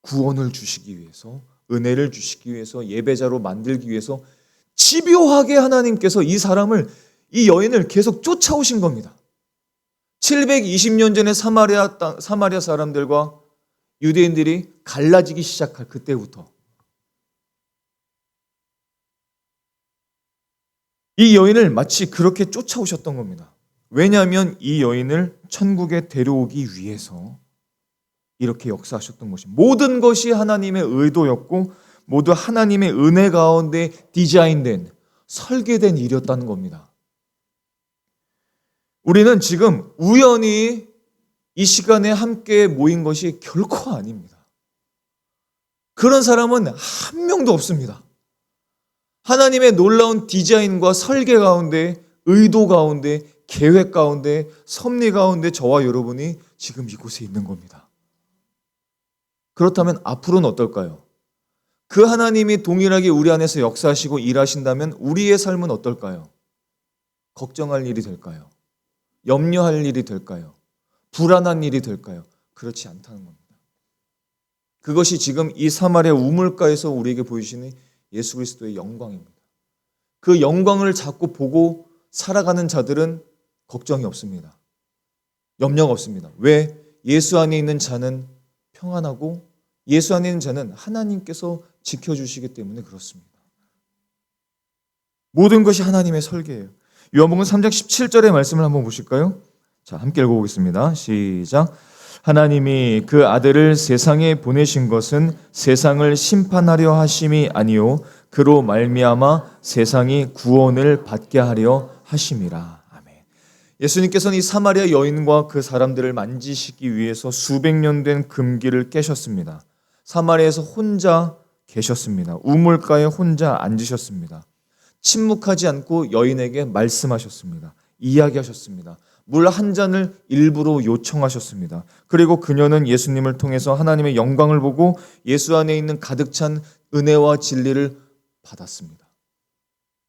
구원을 주시기 위해서, 은혜를 주시기 위해서, 예배자로 만들기 위해서 집요하게 하나님께서 이 여인을 계속 쫓아오신 겁니다. 720년 전에 사마리아 사람들과 유대인들이 갈라지기 시작할 그때부터 이 여인을 마치 그렇게 쫓아오셨던 겁니다. 왜냐하면 이 여인을 천국에 데려오기 위해서 이렇게 역사하셨던 것입니다. 모든 것이 하나님의 의도였고 모두 하나님의 은혜 가운데 디자인된, 설계된 일이었다는 겁니다. 우리는 지금 우연히 이 시간에 함께 모인 것이 결코 아닙니다. 그런 사람은 한 명도 없습니다. 하나님의 놀라운 디자인과 설계 가운데, 의도 가운데, 계획 가운데, 섭리 가운데 저와 여러분이 지금 이곳에 있는 겁니다. 그렇다면 앞으로는 어떨까요? 그 하나님이 동일하게 우리 안에서 역사하시고 일하신다면 우리의 삶은 어떨까요? 걱정할 일이 될까요? 염려할 일이 될까요? 불안한 일이 될까요? 그렇지 않다는 겁니다. 그것이 지금 이 사마리아 우물가에서 우리에게 보이시는 예수 그리스도의 영광입니다. 그 영광을 자꾸 보고 살아가는 자들은 걱정이 없습니다. 염려가 없습니다. 왜? 예수 안에 있는 자는 평안하고 예수 안에 있는 자는 하나님께서 지켜주시기 때문에 그렇습니다. 모든 것이 하나님의 설계예요. 요한복음 3장 17절의 말씀을 한번 보실까요? 자, 함께 읽어보겠습니다. 시작. 하나님이 그 아들을 세상에 보내신 것은 세상을 심판하려 하심이 아니요 그로 말미암아 세상이 구원을 받게 하려 하심이라. 아멘. 예수님께서는 이 사마리아 여인과 그 사람들을 만지시기 위해서 수백 년 된 금기를 깨셨습니다. 사마리아에서 혼자 계셨습니다. 우물가에 혼자 앉으셨습니다. 침묵하지 않고 여인에게 말씀하셨습니다. 이야기하셨습니다. 물 한 잔을 일부러 요청하셨습니다. 그리고 그녀는 예수님을 통해서 하나님의 영광을 보고 예수 안에 있는 가득 찬 은혜와 진리를 받았습니다.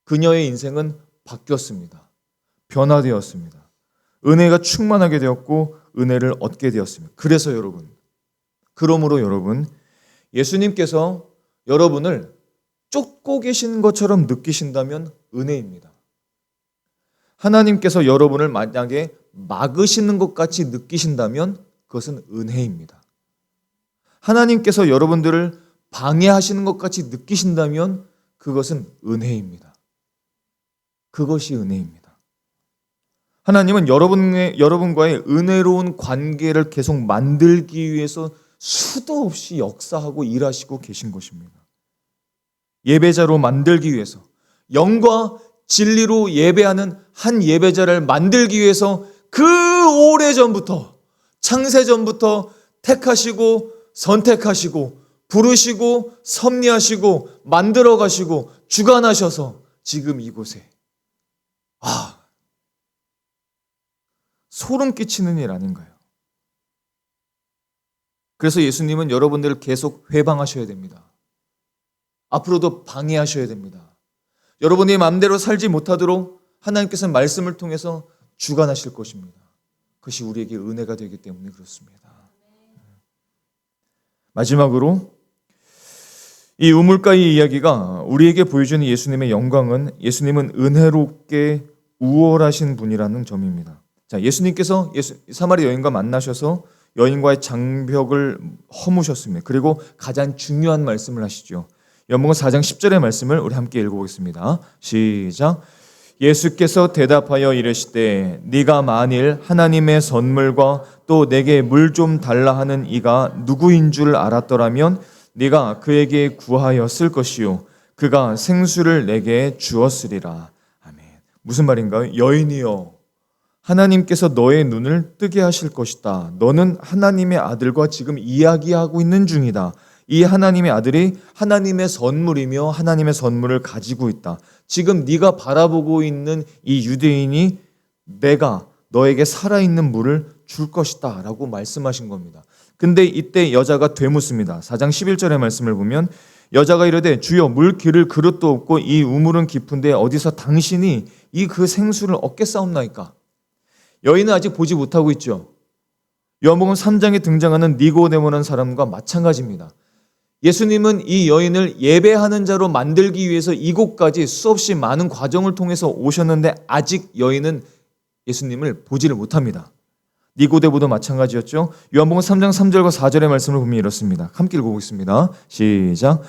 그녀의 인생은 바뀌었습니다. 변화되었습니다. 은혜가 충만하게 되었고 은혜를 얻게 되었습니다. 그래서 여러분, 그러므로 여러분, 예수님께서 여러분을 쫓고 계신 것처럼 느끼신다면 은혜입니다. 하나님께서 여러분을 만약에 막으시는 것 같이 느끼신다면 그것은 은혜입니다. 하나님께서 여러분들을 방해하시는 것 같이 느끼신다면 그것은 은혜입니다. 그것이 은혜입니다. 하나님은 여러분과의 은혜로운 관계를 계속 만들기 위해서 수도 없이 역사하고 일하시고 계신 것입니다. 예배자로 만들기 위해서, 영과 진리로 예배하는 한 예배자를 만들기 위해서 그 오래전부터, 창세전부터 택하시고 선택하시고 부르시고 섭리하시고 만들어 가시고 주관하셔서 지금 이곳에 소름 끼치는 일 아닌가요? 그래서 예수님은 여러분들을 계속 회방하셔야 됩니다. 앞으로도 방해하셔야 됩니다. 여러분이 마음대로 살지 못하도록 하나님께서는 말씀을 통해서 주관하실 것입니다. 그것이 우리에게 은혜가 되기 때문에 그렇습니다. 마지막으로 이 우물가의 이야기가 우리에게 보여주는 예수님의 영광은 예수님은 은혜롭게 우월하신 분이라는 점입니다. 자, 예수님께서 사마리 여인과 만나셔서 여인과의 장벽을 허무셨습니다. 그리고 가장 중요한 말씀을 하시죠. 요한복음 4장 10절의 말씀을 우리 함께 읽어보겠습니다. 시작. 예수께서 대답하여 이르시되 네가 만일 하나님의 선물과 또 내게 물 좀 달라 하는 이가 누구인 줄 알았더라면 네가 그에게 구하였을 것이요 그가 생수를 내게 주었으리라. 아멘. 무슨 말인가요? 여인이여, 하나님께서 너의 눈을 뜨게 하실 것이다. 너는 하나님의 아들과 지금 이야기하고 있는 중이다. 이 하나님의 아들이 하나님의 선물이며 하나님의 선물을 가지고 있다. 지금 네가 바라보고 있는 이 유대인이 내가 너에게 살아있는 물을 줄 것이다 라고 말씀하신 겁니다. 근데 이때 여자가 되묻습니다. 4장 11절의 말씀을 보면 여자가 이르되 주여 물 기를 그릇도 없고 이 우물은 깊은데 어디서 당신이 이 그 생수를 얻겠사옵나이까? 여인은 아직 보지 못하고 있죠. 요한복음 3장에 등장하는 니고데모라는 사람과 마찬가지입니다. 예수님은 이 여인을 예배하는 자로 만들기 위해서 이곳까지 수없이 많은 과정을 통해서 오셨는데 아직 여인은 예수님을 보지를 못합니다. 니고데모도 마찬가지였죠. 요한복음 3장 3절과 4절의 말씀을 보면 이렇습니다. 함께 읽어보겠습니다. 시작.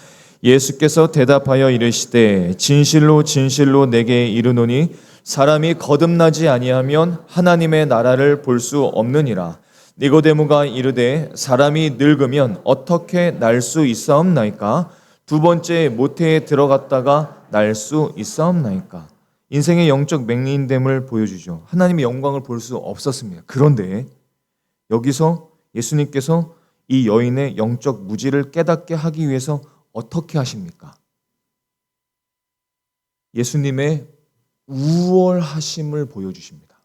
예수께서 대답하여 이르시되 진실로 진실로 내게 이르노니 사람이 거듭나지 아니하면 하나님의 나라를 볼 수 없느니라. 니고데모가 이르되 사람이 늙으면 어떻게 날 수 있사옵나이까? 두 번째 모태에 들어갔다가 날 수 있사옵나이까? 인생의 영적 맹인됨을 보여주죠. 하나님의 영광을 볼 수 없었습니다. 그런데 여기서 예수님께서 이 여인의 영적 무지를 깨닫게 하기 위해서 어떻게 하십니까? 예수님의 우월하심을 보여주십니다.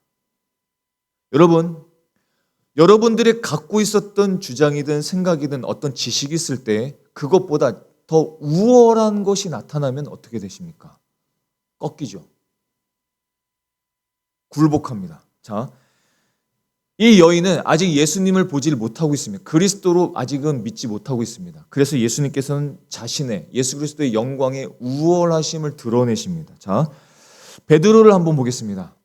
여러분들이 갖고 있었던 주장이든 생각이든 어떤 지식이 있을 때 그것보다 더 우월한 것이 나타나면 어떻게 되십니까? 꺾이죠. 굴복합니다. 자, 이 여인은 아직 예수님을 보지를 못하고 있습니다. 그리스도로 아직은 믿지 못하고 있습니다. 그래서 예수님께서는 자신의 예수 그리스도의 영광의 우월하심을 드러내십니다. 자, 베드로를 한번 보겠습니다.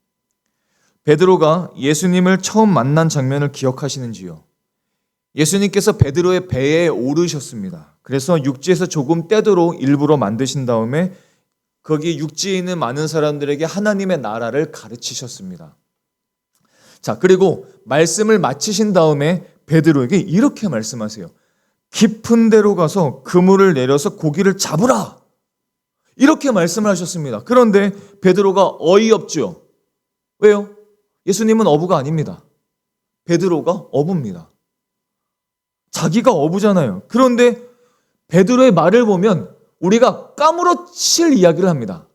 베드로가 예수님을 처음 만난 장면을 기억하시는지요? 예수님께서 베드로의 배에 오르셨습니다. 그래서 육지에서 조금 떼도록 일부러 만드신 다음에 거기 육지에 있는 많은 사람들에게 하나님의 나라를 가르치셨습니다. 자, 그리고 말씀을 마치신 다음에 베드로에게 이렇게 말씀하세요. 깊은 데로 가서 그물을 내려서 고기를 잡으라. 이렇게 말씀을 하셨습니다. 그런데 베드로가 어이없죠. 왜요? 예수님은 어부가 아닙니다. 베드로가 어부입니다. 자기가 어부잖아요. 그런데 베드로의 말을 보면 우리가 까무러칠 이야기를 합니다.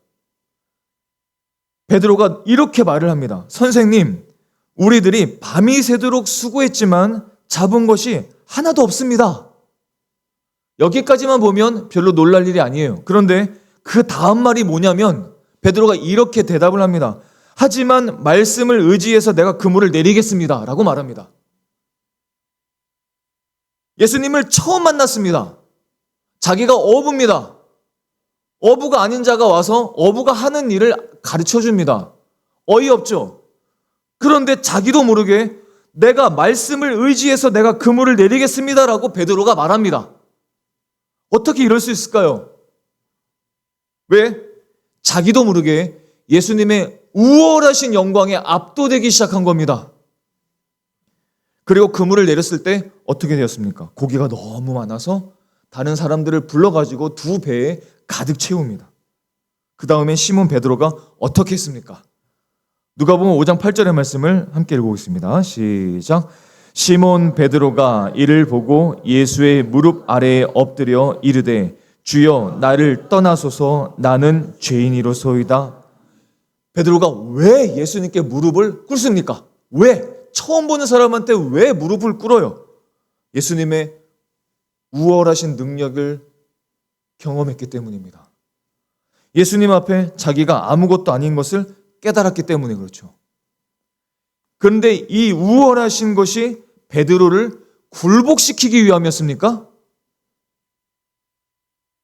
베드로가 이렇게 말을 합니다. 선생님, 우리들이 밤이 새도록 수고했지만 잡은 것이 하나도 없습니다. 여기까지만 보면 별로 놀랄 일이 아니에요. 그런데 그 다음 말이 뭐냐면 베드로가 이렇게 대답을 합니다. 하지만 말씀을 의지해서 내가 그물을 내리겠습니다 라고 말합니다. 예수님을 처음 만났습니다. 자기가 어부입니다. 어부가 아닌 자가 와서 어부가 하는 일을 가르쳐 줍니다. 어이없죠? 그런데 자기도 모르게 내가 말씀을 의지해서 내가 그물을 내리겠습니다라고 베드로가 말합니다. 어떻게 이럴 수 있을까요? 왜? 자기도 모르게 예수님의 우월하신 영광에 압도되기 시작한 겁니다. 그리고 그물을 내렸을 때 어떻게 되었습니까? 고기가 너무 많아서 다른 사람들을 불러가지고 두 배에 가득 채웁니다. 그 다음에 시몬 베드로가 어떻게 했습니까? 누가복음 5장 8절의 말씀을 함께 읽어보겠습니다. 시작. 시몬 베드로가 이를 보고 예수의 무릎 아래에 엎드려 이르되 주여 나를 떠나소서 나는 죄인이로소이다. 베드로가 왜 예수님께 무릎을 꿇습니까? 왜? 처음 보는 사람한테 왜 무릎을 꿇어요? 예수님의 우월하신 능력을 경험했기 때문입니다. 예수님 앞에 자기가 아무것도 아닌 것을 깨달았기 때문에 그렇죠. 그런데 이 우월하신 것이 베드로를 굴복시키기 위함이었습니까?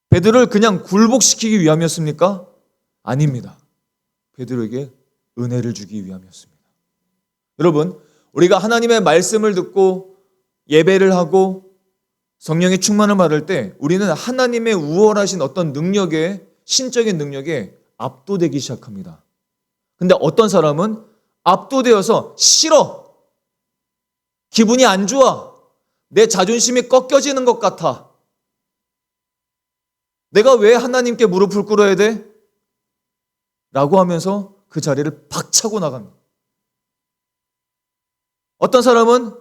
베드로를 그냥 굴복시키기 위함이었습니까? 아닙니다. 베드로에게 은혜를 주기 위함이었습니다. 여러분, 우리가 하나님의 말씀을 듣고 예배를 하고 성령의 충만을 받을 때 우리는 하나님의 우월하신 어떤 능력에, 신적인 능력에 압도되기 시작합니다. 근데 어떤 사람은 압도되어서 싫어. 기분이 안 좋아. 내 자존심이 꺾여지는 것 같아. 내가 왜 하나님께 무릎을 꿇어야 돼? 라고 하면서 그 자리를 박차고 나갑니다. 어떤 사람은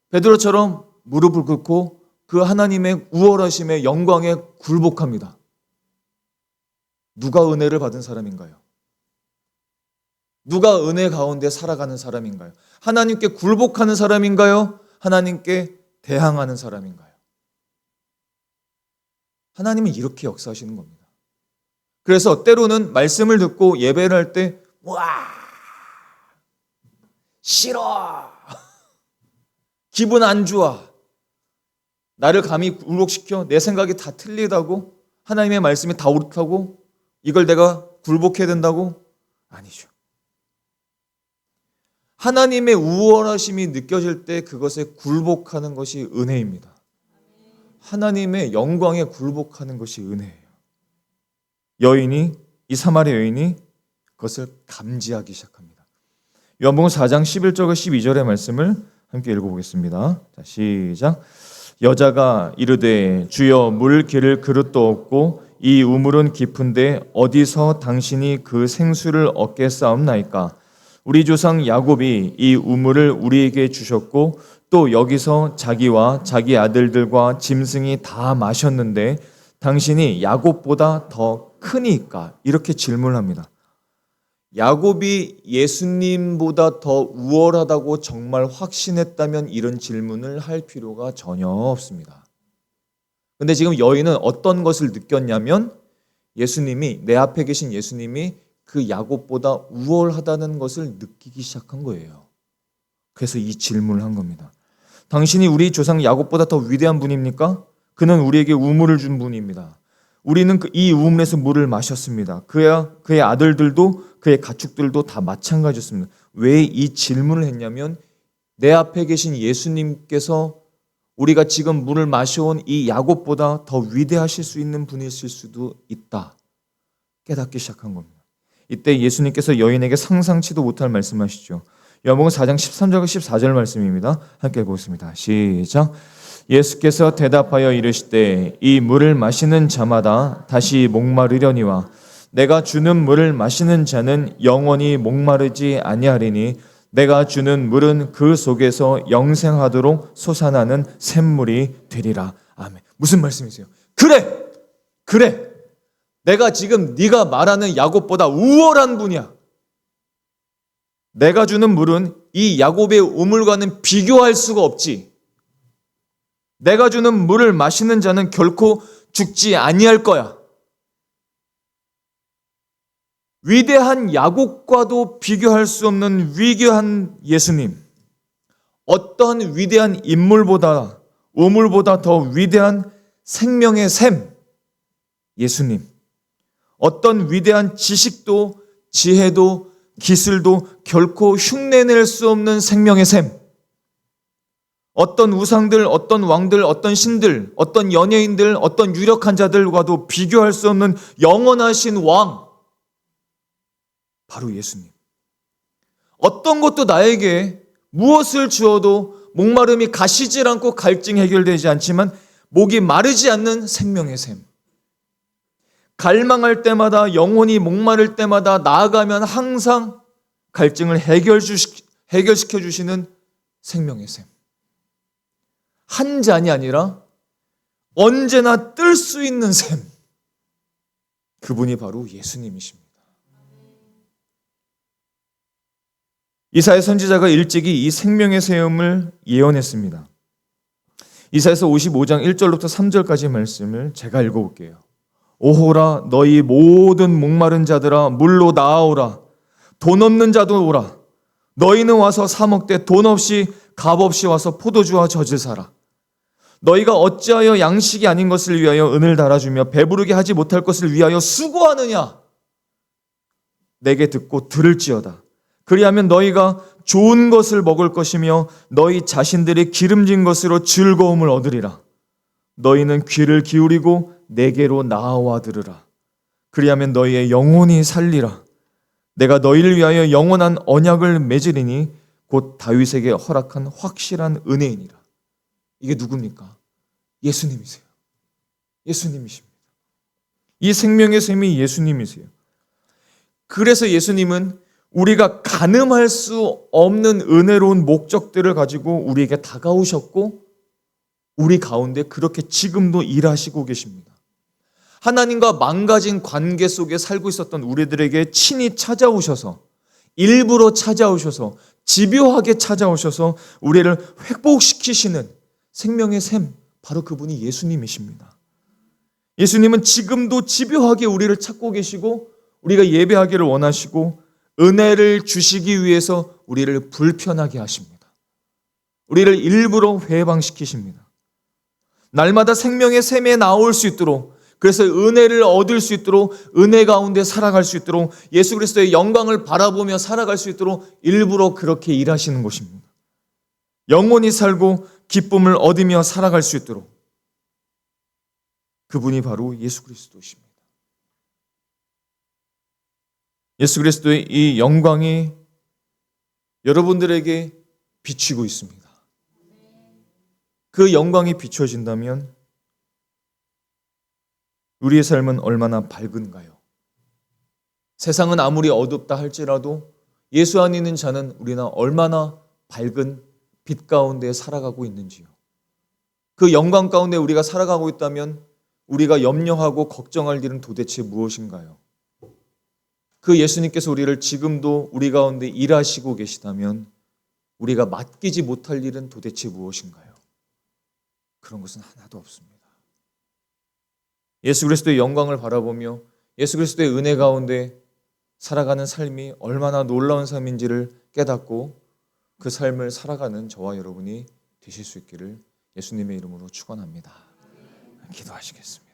베드로처럼 무릎을 꿇고 그 하나님의 우월하심의 영광에 굴복합니다. 누가 은혜를 받은 사람인가요? 누가 은혜 가운데 살아가는 사람인가요? 하나님께 굴복하는 사람인가요? 하나님께 대항하는 사람인가요? 하나님은 이렇게 역사하시는 겁니다. 그래서 때로는 말씀을 듣고 예배를 할 때 와, 싫어, 기분 안 좋아, 나를 감히 굴복시켜, 내 생각이 다 틀리다고, 하나님의 말씀이 다 옳다고, 이걸 내가 굴복해야 된다고? 아니죠. 하나님의 우월하심이 느껴질 때 그것에 굴복하는 것이 은혜입니다. 하나님의 영광에 굴복하는 것이 은혜예요. 이 사마리아 여인이 그것을 감지하기 시작합니다. 요한복음 4장 11절과 12절의 말씀을 함께 읽어보겠습니다. 자, 시작. 여자가 이르되 주여 물 기를 그릇도 없고 이 우물은 깊은데 어디서 당신이 그 생수를 얻겠사옵나이까? 우리 조상 야곱이 이 우물을 우리에게 주셨고 또 여기서 자기와 자기 아들들과 짐승이 다 마셨는데 당신이 야곱보다 더 크니까? 이렇게 질문합니다. 야곱이 예수님보다 더 우월하다고 정말 확신했다면 이런 질문을 할 필요가 전혀 없습니다. 그런데 지금 여인은 어떤 것을 느꼈냐면 예수님이, 내 앞에 계신 예수님이 그 야곱보다 우월하다는 것을 느끼기 시작한 거예요. 그래서 이 질문을 한 겁니다. 당신이 우리 조상 야곱보다 더 위대한 분입니까? 그는 우리에게 우물을 준 분입니다. 우리는 이 우물에서 물을 마셨습니다. 그의 아들들도 그의 가축들도 다 마찬가지였습니다. 왜 이 질문을 했냐면 내 앞에 계신 예수님께서 우리가 지금 물을 마셔온 이 야곱보다 더 위대하실 수 있는 분이실 수도 있다. 깨닫기 시작한 겁니다. 이때 예수님께서 여인에게 상상치도 못할 말씀하시죠. 요한복음 4장 13절과 14절 말씀입니다. 함께 보겠습니다. 시작. 예수께서 대답하여 이르시되 이 물을 마시는 자마다 다시 목마르려니와 내가 주는 물을 마시는 자는 영원히 목마르지 아니하리니 내가 주는 물은 그 속에서 영생하도록 솟아나는 샘물이 되리라. 아멘. 무슨 말씀이세요? 그래. 내가 지금 네가 말하는 야곱보다 우월한 분이야. 내가 주는 물은 이 야곱의 우물과는 비교할 수가 없지. 내가 주는 물을 마시는 자는 결코 죽지 아니할 거야. 위대한 야곱과도 비교할 수 없는 위대한 예수님. 어떤 위대한 인물보다 우물보다 더 위대한 생명의 샘, 예수님. 어떤 위대한 지식도 지혜도 기술도 결코 흉내낼 수 없는 생명의 샘. 어떤 우상들, 어떤 왕들, 어떤 신들, 어떤 연예인들, 어떤 유력한 자들과도 비교할 수 없는 영원하신 왕. 바로 예수님. 어떤 것도 나에게 무엇을 주어도 목마름이 가시질 않고 갈증이 해결되지 않지만 목이 마르지 않는 생명의 샘. 갈망할 때마다 영혼이 목마를 때마다 나아가면 항상 갈증을 해결시켜 주시는 생명의 샘. 한 잔이 아니라 언제나 뜰 수 있는 샘. 그분이 바로 예수님이십니다. 이사야 선지자가 일찍이 이 생명의 샘을 예언했습니다. 이사야서 55장 1절부터 3절까지 말씀을 제가 읽어볼게요. 오호라 너희 모든 목마른 자들아 물로 나아오라. 돈 없는 자도 오라. 너희는 와서 사 먹되 돈 없이 값 없이 와서 포도주와 젖을 사라. 너희가 어찌하여 양식이 아닌 것을 위하여 은을 달아주며 배부르게 하지 못할 것을 위하여 수고하느냐. 내게 듣고 들을지어다. 그리하면 너희가 좋은 것을 먹을 것이며 너희 자신들이 기름진 것으로 즐거움을 얻으리라. 너희는 귀를 기울이고 내게로 나아와 들으라. 그리하면 너희의 영혼이 살리라. 내가 너희를 위하여 영원한 언약을 맺으리니 곧 다윗에게 허락한 확실한 은혜이니라. 이게 누굽니까? 예수님이세요. 예수님이십니다. 이 생명의 샘이 예수님이세요. 그래서 예수님은 우리가 가늠할 수 없는 은혜로운 목적들을 가지고 우리에게 다가오셨고 우리 가운데 그렇게 지금도 일하시고 계십니다. 하나님과 망가진 관계 속에 살고 있었던 우리들에게 친히 찾아오셔서 일부러 찾아오셔서 집요하게 찾아오셔서 우리를 회복시키시는 생명의 샘, 바로 그분이 예수님이십니다. 예수님은 지금도 집요하게 우리를 찾고 계시고 우리가 예배하기를 원하시고 은혜를 주시기 위해서 우리를 불편하게 하십니다. 우리를 일부러 회방시키십니다. 날마다 생명의 샘에 나올 수 있도록, 그래서 은혜를 얻을 수 있도록, 은혜 가운데 살아갈 수 있도록, 예수 그리스도의 영광을 바라보며 살아갈 수 있도록 일부러 그렇게 일하시는 것입니다. 영원히 살고 기쁨을 얻으며 살아갈 수 있도록 그분이 바로 예수 그리스도이십니다. 예수 그리스도의 이 영광이 여러분들에게 비치고 있습니다. 그 영광이 비춰진다면 우리의 삶은 얼마나 밝은가요? 세상은 아무리 어둡다 할지라도 예수 안에 있는 자는 우리나 얼마나 밝은 빛 가운데 살아가고 있는지요. 그 영광 가운데 우리가 살아가고 있다면 우리가 염려하고 걱정할 일은 도대체 무엇인가요? 그 예수님께서 우리를 지금도 우리 가운데 일하시고 계시다면 우리가 맡기지 못할 일은 도대체 무엇인가요? 그런 것은 하나도 없습니다. 예수 그리스도의 영광을 바라보며 예수 그리스도의 은혜 가운데 살아가는 삶이 얼마나 놀라운 삶인지를 깨닫고 그 삶을 살아가는 저와 여러분이 되실 수 있기를 예수님의 이름으로 축원합니다. 기도하시겠습니다.